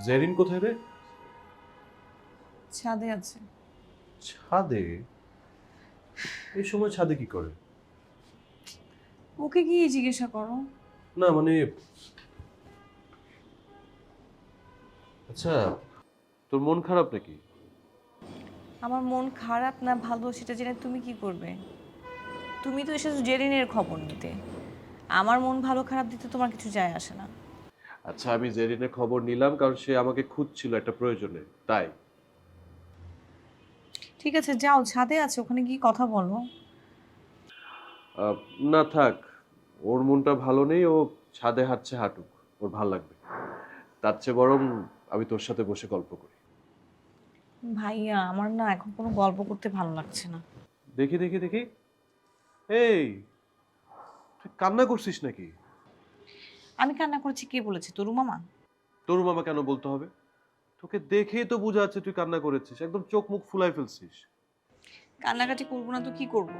জেরিন কোথায় রে? ছাদে আছে। ছাদে? এই সময় ছাদে কি করে? ওকে গিয়ে জিজ্ঞাসা করো। না মানে, আচ্ছা, তোর মন খারাপ নাকি? আমার মন খারাপ না ভালো সেটা জেনে তুমি কি করবে? তুমি তো এসেছো জেরিনের খবর নিতে। আমার মন ভালো খারাপ দিতে তোমার কিছু যায় আসে না। আচ্ছা, আমি জেরিনের খবর নিলাম কারণ সে আমাকে খুঁজছিল একটা প্রয়োজনে, তাই। ঠিক আছে, যাও, ছাদে আছে, ওখানে গিয়ে কথা বলো। আহ, না থাক, ওর মনটা ভালো নেই, ও ছাদে হাঁটছে, হাঁটুক, ওর ভাল লাগবে। তার চেয়ে বরং আমি তোর সাথে বসে গল্প করি। ভাইয়া, আমার না এখন কোনো গল্প করতে ভালো লাগছে না। দেখি দেখি দেখি, এই, তুই কান্না করছিস নাকি? আমি কান্না করেছি কে বলেছে? তরু মামা? তোর মামা কেন বলতে হবে? তোকে দেখেই তো বোঝা যাচ্ছে তুই কান্না করেছিস, একদম চোখ মুখ ফুলাই ফেলছিস। কান্নাকাটি করবো না তো কি করব?